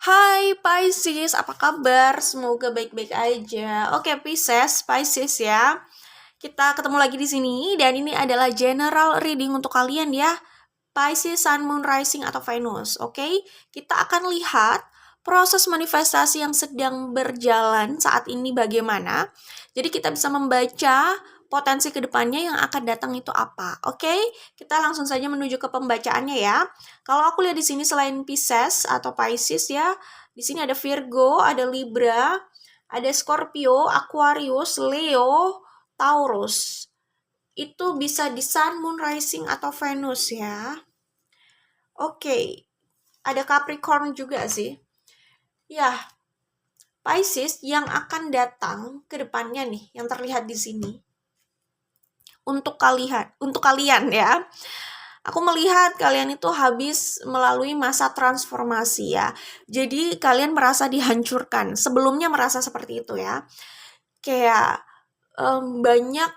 Hai Pisces, apa kabar? Semoga baik-baik aja. Oke, Pisces ya. Kita ketemu lagi di sini dan ini adalah general reading untuk kalian ya. Pisces, Sun, Moon, Rising atau Venus. Oke, kita akan lihat proses manifestasi yang sedang berjalan saat ini bagaimana. Jadi kita bisa membaca potensi kedepannya yang akan datang itu apa. Oke, kita langsung saja menuju ke pembacaannya ya. Kalau aku lihat di sini selain Pisces atau Pisces ya, di sini ada Virgo, ada Libra, ada Scorpio, Aquarius, Leo, Taurus. Itu bisa di Sun, Moon, Rising atau Venus ya. Oke, ada Capricorn juga sih. Ya, Pisces yang akan datang ke depannya nih, yang terlihat di sini. Untuk kalian ya. Aku melihat kalian itu habis melalui masa transformasi ya. Jadi kalian merasa dihancurkan. Sebelumnya merasa seperti itu ya. Kayak banyak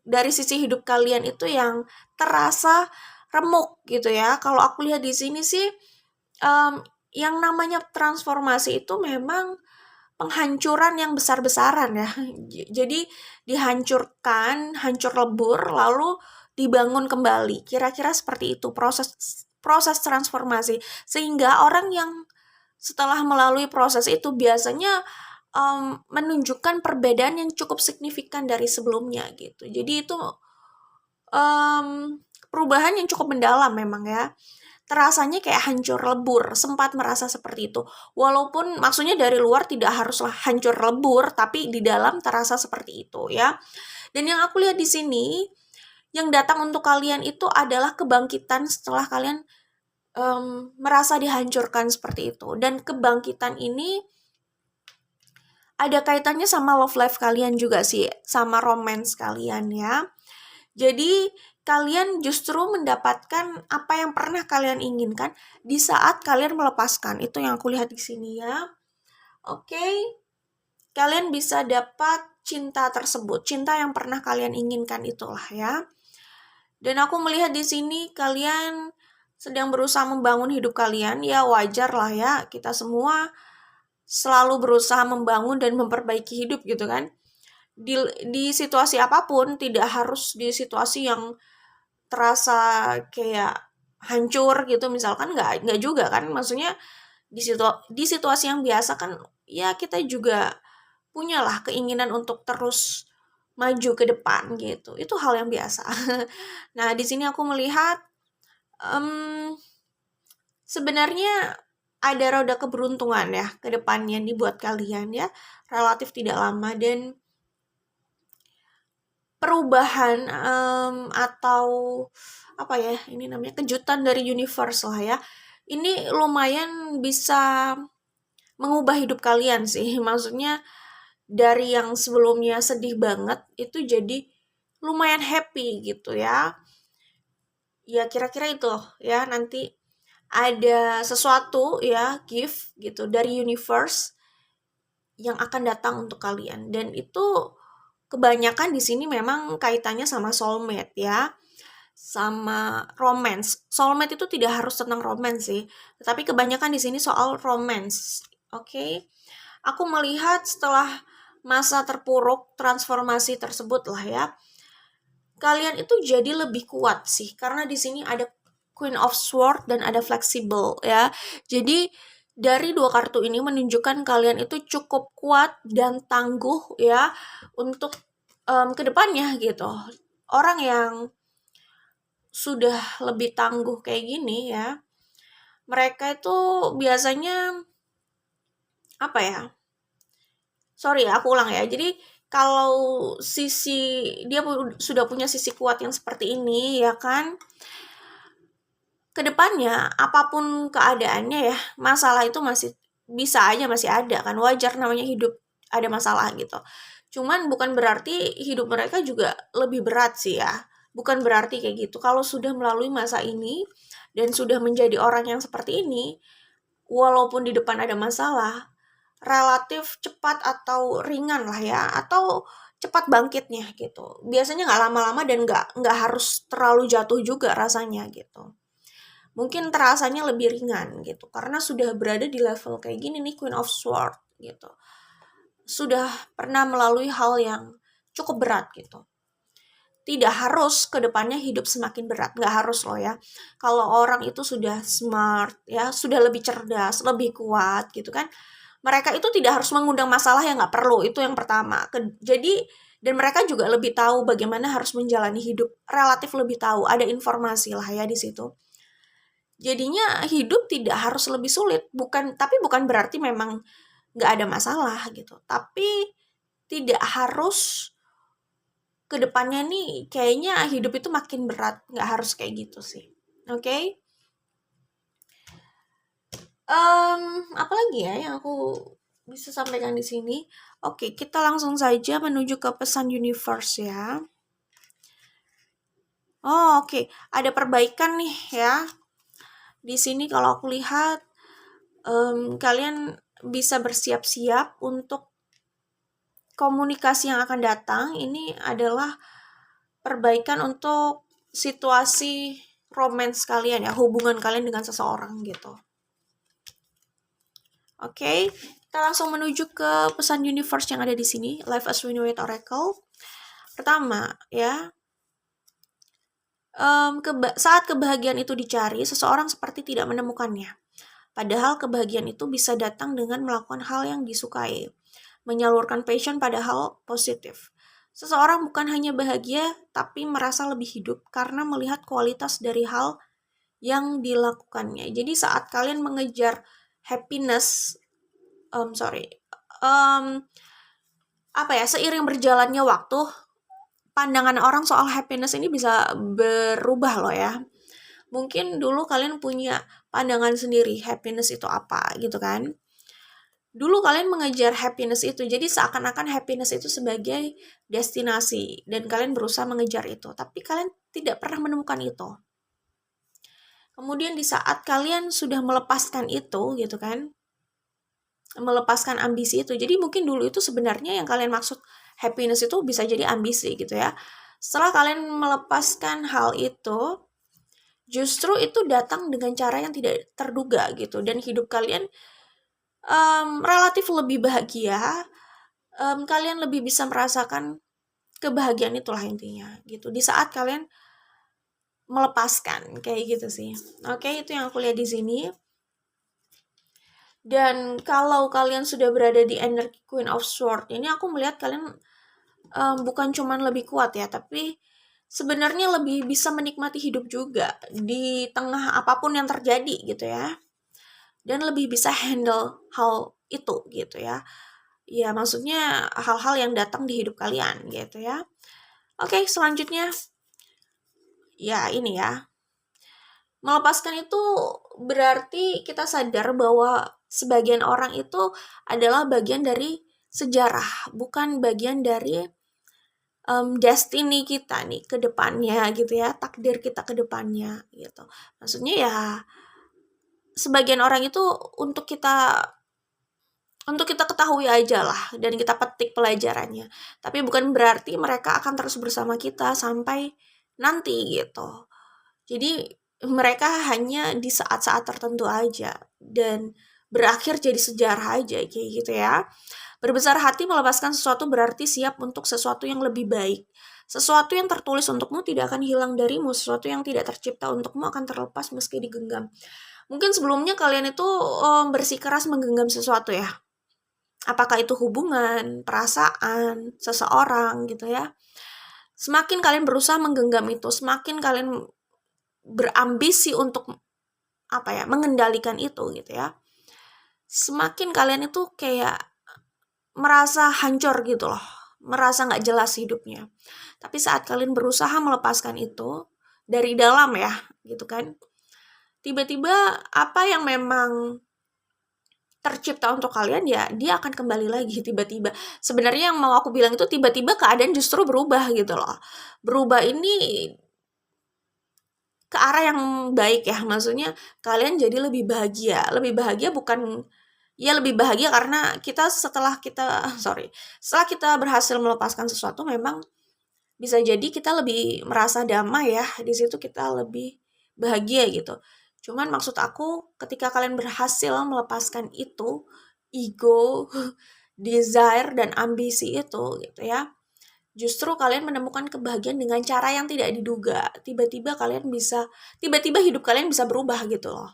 dari sisi hidup kalian itu yang terasa remuk gitu ya. Kalau aku lihat di sini sih yang namanya transformasi itu memang penghancuran yang besar-besaran ya. Jadi dihancurkan, hancur lebur lalu dibangun kembali. Kira-kira seperti itu proses transformasi. Sehingga orang yang setelah melalui proses itu biasanya menunjukkan perbedaan yang cukup signifikan dari sebelumnya gitu. Jadi itu perubahan yang cukup mendalam memang ya. Terasanya kayak hancur lebur, sempat merasa seperti itu. Walaupun maksudnya dari luar tidak haruslah hancur lebur, tapi di dalam terasa seperti itu ya. Dan yang aku lihat di sini, yang datang untuk kalian itu adalah kebangkitan setelah kalian merasa dihancurkan seperti itu. Dan kebangkitan ini ada kaitannya sama love life kalian juga sih, sama romance kalian ya. Jadi kalian justru mendapatkan apa yang pernah kalian inginkan di saat kalian melepaskan. Itu yang aku lihat di sini ya. Oke. Kalian bisa dapat cinta tersebut, cinta yang pernah kalian inginkan itulah ya. Dan aku melihat di sini kalian sedang berusaha membangun hidup kalian, ya wajar lah ya. Kita semua selalu berusaha membangun dan memperbaiki hidup gitu kan. Di situasi apapun, tidak harus di situasi yang terasa kayak hancur gitu misalkan, nggak juga kan, maksudnya di situasi yang biasa kan ya kita juga punyalah keinginan untuk terus maju ke depan gitu, itu hal yang biasa. Nah di sini aku melihat sebenarnya ada roda keberuntungan ya ke depannya nih buat kalian ya, relatif tidak lama. Dan perubahan atau apa ya ini namanya, kejutan dari universe lah ya, ini lumayan bisa mengubah hidup kalian sih. Maksudnya dari yang sebelumnya sedih banget itu jadi lumayan happy gitu ya. Ya kira-kira itu ya, nanti ada sesuatu ya, gift gitu dari universe yang akan datang untuk kalian. Dan itu kebanyakan di sini memang kaitannya sama soulmate ya, sama romance. Soulmate itu tidak harus tentang romance sih, tetapi kebanyakan di sini soal romance. Oke. Aku melihat setelah masa terpuruk transformasi tersebut lah ya, kalian itu jadi lebih kuat sih, karena di sini ada Queen of Swords dan ada Flexible ya. Jadi dari dua kartu ini menunjukkan kalian itu cukup kuat dan tangguh ya untuk kedepannya gitu. Orang yang sudah lebih tangguh kayak gini ya, mereka itu biasanya apa ya? Sorry ya, aku ulang ya. Jadi kalau dia sudah punya sisi kuat yang seperti ini ya kan, kedepannya apapun keadaannya ya, masalah itu masih bisa aja masih ada kan, wajar namanya hidup ada masalah gitu. Cuman bukan berarti hidup mereka juga lebih berat sih ya. Bukan berarti kayak gitu. Kalau sudah melalui masa ini dan sudah menjadi orang yang seperti ini, walaupun di depan ada masalah, relatif cepat atau ringan lah ya, atau cepat bangkitnya gitu. Biasanya nggak lama-lama dan nggak harus terlalu jatuh juga rasanya gitu. mungkin terasanya lebih ringan gitu, karena sudah berada di level kayak gini nih, Queen of Swords gitu. Sudah pernah melalui hal yang cukup berat gitu. Tidak harus ke depannya hidup semakin berat, nggak harus loh ya. Kalau orang itu sudah smart ya, sudah lebih cerdas, lebih kuat gitu kan, mereka itu tidak harus mengundang masalah yang nggak perlu, itu yang pertama. Jadi, dan mereka juga lebih tahu bagaimana harus menjalani hidup, relatif lebih tahu, ada informasi lah ya di situ. Jadinya hidup tidak harus lebih sulit, tapi bukan berarti memang nggak ada masalah gitu. Tapi tidak harus ke depannya nih kayaknya hidup itu makin berat, nggak harus kayak gitu sih. Oke? Apa lagi ya yang aku bisa sampaikan di sini? Oke, kita langsung saja menuju ke pesan universe ya. Oh, oke. Ada perbaikan nih ya. Di sini kalau aku lihat kalian bisa bersiap-siap untuk komunikasi yang akan datang. Ini adalah perbaikan untuk situasi romance kalian ya, hubungan kalian dengan seseorang gitu. Oke, kita langsung menuju ke pesan universe yang ada di sini, Life as We Know It Oracle. Pertama, ya, saat kebahagiaan itu dicari, seseorang seperti tidak menemukannya. Padahal kebahagiaan itu bisa datang dengan melakukan hal yang disukai, menyalurkan passion pada hal positif. Seseorang bukan hanya bahagia, tapi merasa lebih hidup karena melihat kualitas dari hal yang dilakukannya. Jadi saat kalian mengejar happiness, seiring berjalannya waktu, pandangan orang soal happiness ini bisa berubah loh ya. Mungkin dulu kalian punya pandangan sendiri, happiness itu apa gitu kan. Dulu kalian mengejar happiness itu, jadi seakan-akan happiness itu sebagai destinasi, dan kalian berusaha mengejar itu, tapi kalian tidak pernah menemukan itu. Kemudian di saat kalian sudah melepaskan itu gitu kan, melepaskan ambisi itu, jadi mungkin dulu itu sebenarnya yang kalian maksud happiness itu bisa jadi ambisi gitu ya. Setelah kalian melepaskan hal itu, justru itu datang dengan cara yang tidak terduga gitu, dan hidup kalian relatif lebih bahagia. Kalian lebih bisa merasakan kebahagiaan, itulah intinya gitu, di saat kalian melepaskan kayak gitu sih. Oke, itu yang aku lihat di sini. Dan kalau kalian sudah berada di energi Queen of Swords ini, aku melihat kalian bukan cuman lebih kuat ya, tapi sebenarnya lebih bisa menikmati hidup juga di tengah apapun yang terjadi gitu ya. Dan lebih bisa handle hal itu gitu ya. Ya maksudnya hal-hal yang datang di hidup kalian gitu ya. Oke, selanjutnya ya ini ya. Melepaskan itu berarti kita sadar bahwa sebagian orang itu adalah bagian dari sejarah, bukan bagian dari destiny kita nih ke depannya gitu ya, takdir kita ke depannya gitu. Maksudnya ya sebagian orang itu untuk kita ketahui aja lah, dan kita petik pelajarannya. Tapi bukan berarti mereka akan terus bersama kita sampai nanti gitu. Jadi mereka hanya di saat-saat tertentu aja dan berakhir jadi sejarah aja kayak gitu ya. Berbesar hati melepaskan sesuatu berarti siap untuk sesuatu yang lebih baik. Sesuatu yang tertulis untukmu tidak akan hilang darimu, sesuatu yang tidak tercipta untukmu akan terlepas meski digenggam. Mungkin sebelumnya kalian itu bersikeras menggenggam sesuatu ya. Apakah itu hubungan, perasaan, seseorang gitu ya. Semakin kalian berusaha menggenggam itu, semakin kalian berambisi untuk mengendalikan itu gitu ya. Semakin kalian itu kayak merasa hancur gitu loh, merasa nggak jelas hidupnya. Tapi saat kalian berusaha melepaskan itu dari dalam ya, gitu kan, tiba-tiba apa yang memang tercipta untuk kalian ya dia akan kembali lagi tiba-tiba. Sebenarnya yang mau aku bilang itu tiba-tiba keadaan justru berubah gitu loh. Berubah ini ke arah yang baik ya, maksudnya kalian jadi lebih bahagia. Lebih bahagia bukan ya lebih bahagia karena setelah kita berhasil melepaskan sesuatu, memang bisa jadi kita lebih merasa damai ya, di situ kita lebih bahagia gitu. Cuman maksud aku ketika kalian berhasil melepaskan itu, ego, desire, dan ambisi itu gitu ya, justru kalian menemukan kebahagiaan dengan cara yang tidak diduga. Tiba-tiba hidup kalian bisa berubah gitu loh.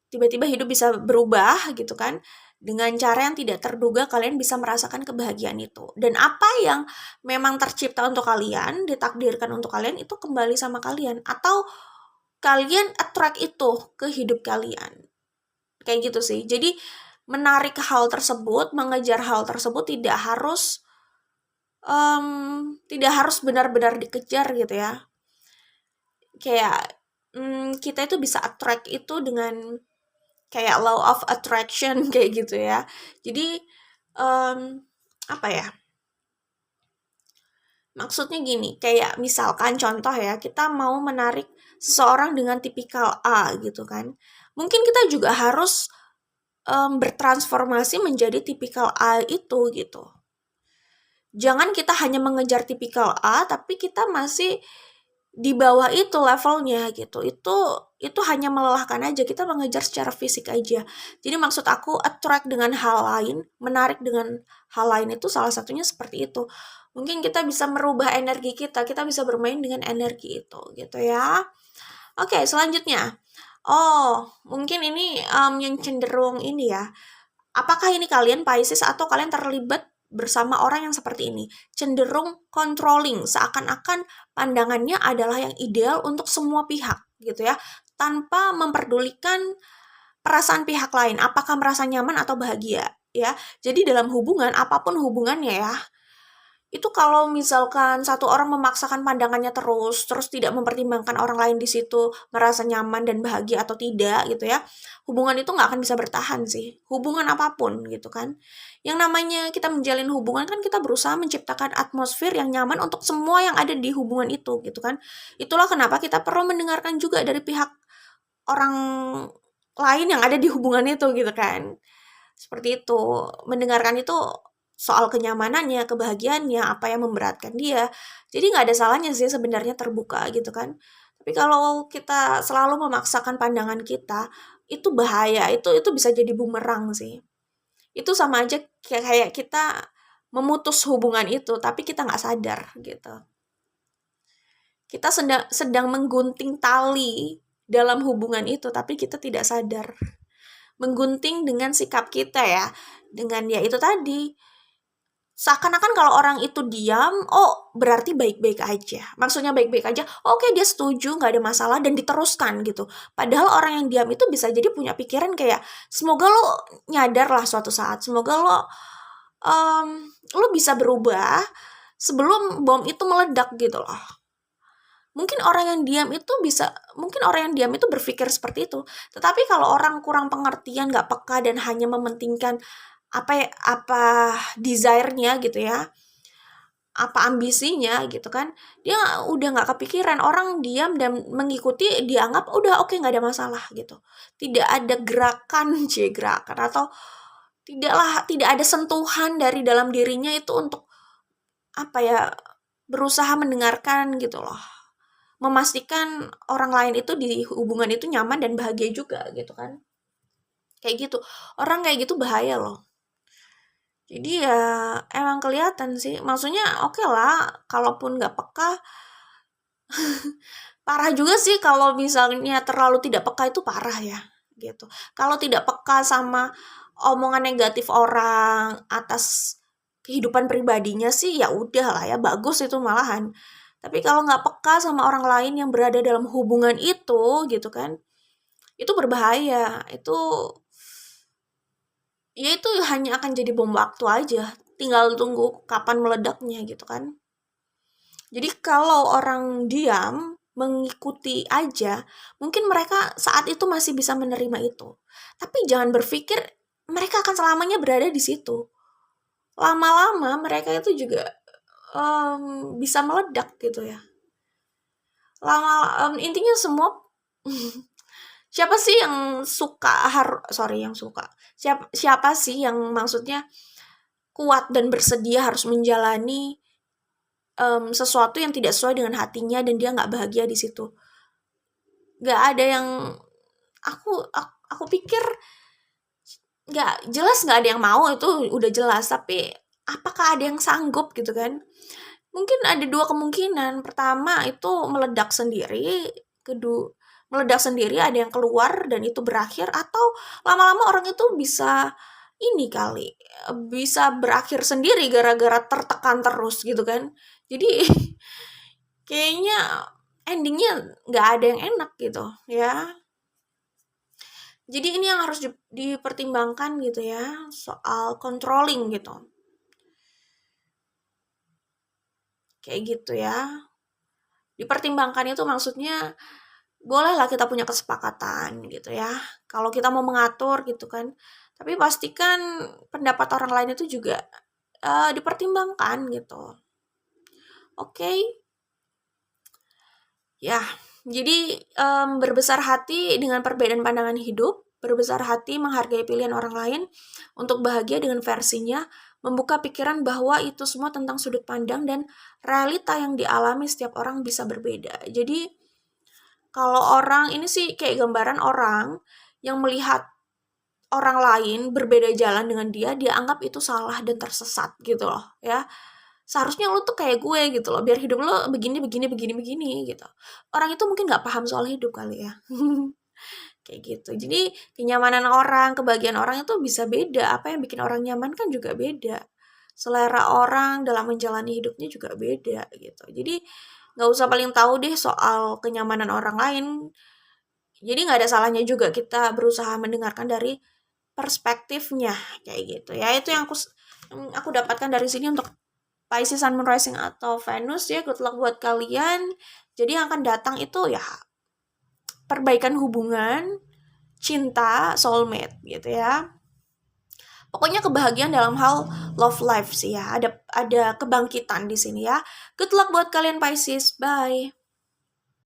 Tiba-tiba hidup bisa berubah gitu kan. Dengan cara yang tidak terduga kalian bisa merasakan kebahagiaan itu. Dan apa yang memang tercipta untuk kalian, ditakdirkan untuk kalian, itu kembali sama kalian. Atau kalian attract itu ke hidup kalian. Kayak gitu sih. Jadi menarik hal tersebut, mengejar hal tersebut tidak harus benar-benar dikejar gitu ya. Kayak kita itu bisa attract itu dengan kayak law of attraction kayak gitu ya. Jadi apa ya? Maksudnya gini, kayak misalkan contoh ya, kita mau menarik seseorang dengan tipikal A gitu kan. Mungkin kita juga harus bertransformasi menjadi tipikal A itu gitu. Jangan kita hanya mengejar tipikal A, tapi kita masih di bawah itu levelnya gitu. Itu hanya melelahkan aja, kita mengejar secara fisik aja. Jadi maksud aku attract dengan hal lain, menarik dengan hal lain itu salah satunya seperti itu. Mungkin kita bisa merubah energi kita bisa bermain dengan energi itu gitu ya. Oke, selanjutnya. Oh, mungkin ini yang cenderung ini ya. Apakah ini kalian Pisces atau kalian terlibat bersama orang yang seperti ini? Cenderung controlling, seakan-akan pandangannya adalah yang ideal untuk semua pihak gitu ya, tanpa memperdulikan perasaan pihak lain, apakah merasa nyaman atau bahagia ya. Jadi dalam hubungan, apapun hubungannya ya, itu kalau misalkan satu orang memaksakan pandangannya terus tidak mempertimbangkan orang lain di situ merasa nyaman dan bahagia atau tidak gitu ya, hubungan itu nggak akan bisa bertahan sih, hubungan apapun gitu kan. Yang namanya kita menjalin hubungan kan kita berusaha menciptakan atmosfer yang nyaman untuk semua yang ada di hubungan itu gitu kan. Itulah kenapa kita perlu mendengarkan juga dari pihak orang lain yang ada di hubungan itu gitu kan. Seperti itu, mendengarkan itu soal kenyamanannya, kebahagiaannya, apa yang memberatkan dia. Jadi nggak ada salahnya sih sebenarnya terbuka gitu kan. Tapi kalau kita selalu memaksakan pandangan kita, itu bahaya, itu bisa jadi bumerang sih. Itu sama aja kayak kita memutus hubungan itu, tapi kita nggak sadar gitu. Kita sedang menggunting tali dalam hubungan itu, tapi kita tidak sadar. Menggunting dengan sikap kita ya, dengan ya itu tadi, seakan-akan kalau orang itu diam, oh berarti baik-baik aja. Maksudnya baik-baik aja, oke dia setuju, nggak ada masalah, dan diteruskan gitu. Padahal orang yang diam itu bisa jadi punya pikiran kayak, semoga lo nyadar lah suatu saat, semoga lo bisa berubah sebelum bom itu meledak gitu loh. Mungkin orang yang diam itu berpikir seperti itu. Tetapi kalau orang kurang pengertian, nggak peka, dan hanya mementingkan apa desire-nya gitu ya, apa ambisinya gitu kan, dia udah nggak kepikiran. Orang diam dan mengikuti, dianggap udah oke, nggak ada masalah gitu. Tidak ada gerakan atau tidak ada sentuhan dari dalam dirinya itu untuk apa ya, berusaha mendengarkan gitu loh, memastikan orang lain itu di hubungan itu nyaman dan bahagia juga gitu kan. Kayak gitu. Orang kayak gitu bahaya loh. Jadi ya emang kelihatan sih. Maksudnya oke lah, kalaupun nggak peka, parah juga sih kalau misalnya terlalu tidak peka, itu parah ya gitu. Kalau tidak peka sama omongan negatif orang atas kehidupan pribadinya sih ya udah lah ya, bagus itu malahan. Tapi kalau nggak peka sama orang lain yang berada dalam hubungan itu gitu kan, itu berbahaya. Itu hanya akan jadi bom waktu aja. Tinggal tunggu kapan meledaknya gitu kan. Jadi kalau orang diam, mengikuti aja, mungkin mereka saat itu masih bisa menerima itu. Tapi jangan berpikir mereka akan selamanya berada di situ. Lama-lama mereka itu juga bisa meledak gitu ya. Intinya semua siapa sih yang suka siapa sih yang maksudnya kuat dan bersedia harus menjalani sesuatu yang tidak sesuai dengan hatinya dan dia nggak bahagia di situ. nggak ada yang aku pikir nggak ada yang mau, itu udah jelas, tapi apakah ada yang sanggup gitu kan? Mungkin ada dua kemungkinan. Pertama itu meledak sendiri, meledak sendiri, ada yang keluar dan itu berakhir, atau lama-lama orang itu bisa ini kali, bisa berakhir sendiri gara-gara tertekan terus gitu kan. Jadi kayaknya endingnya nggak ada yang enak gitu ya. Jadi ini yang harus dipertimbangkan gitu ya, soal controlling gitu. Kayak gitu ya. Dipertimbangkan itu maksudnya bolehlah kita punya kesepakatan gitu ya. Kalau kita mau mengatur gitu kan. Tapi pastikan pendapat orang lain itu juga dipertimbangkan gitu. Oke. Ya, jadi berbesar hati dengan perbedaan pandangan hidup, berbesar hati menghargai pilihan orang lain untuk bahagia dengan versinya, membuka pikiran bahwa itu semua tentang sudut pandang dan realita yang dialami setiap orang bisa berbeda. Jadi kalau orang ini sih kayak gambaran orang yang melihat orang lain berbeda jalan dengan dia anggap itu salah dan tersesat gitu loh ya. Seharusnya lu tuh kayak gue gitu loh, biar hidup lu begini begini begini begini gitu. Orang itu mungkin nggak paham soal hidup kali ya. Kayak gitu. Jadi kenyamanan orang, kebahagiaan orang itu bisa beda. Apa yang bikin orang nyaman kan juga beda. Selera orang dalam menjalani hidupnya juga beda gitu. Jadi nggak usah paling tahu deh soal kenyamanan orang lain. Jadi nggak ada salahnya juga kita berusaha mendengarkan dari perspektifnya kayak gitu ya. Itu yang aku dapatkan dari sini untuk Pisces Sun Moon Rising atau Venus ya. Good luck buat kalian. Jadi yang akan datang itu ya perbaikan hubungan, cinta, soulmate gitu ya. Pokoknya kebahagiaan dalam hal love life sih ya. Ada kebangkitan di sini ya. Good luck buat kalian Pisces. Bye.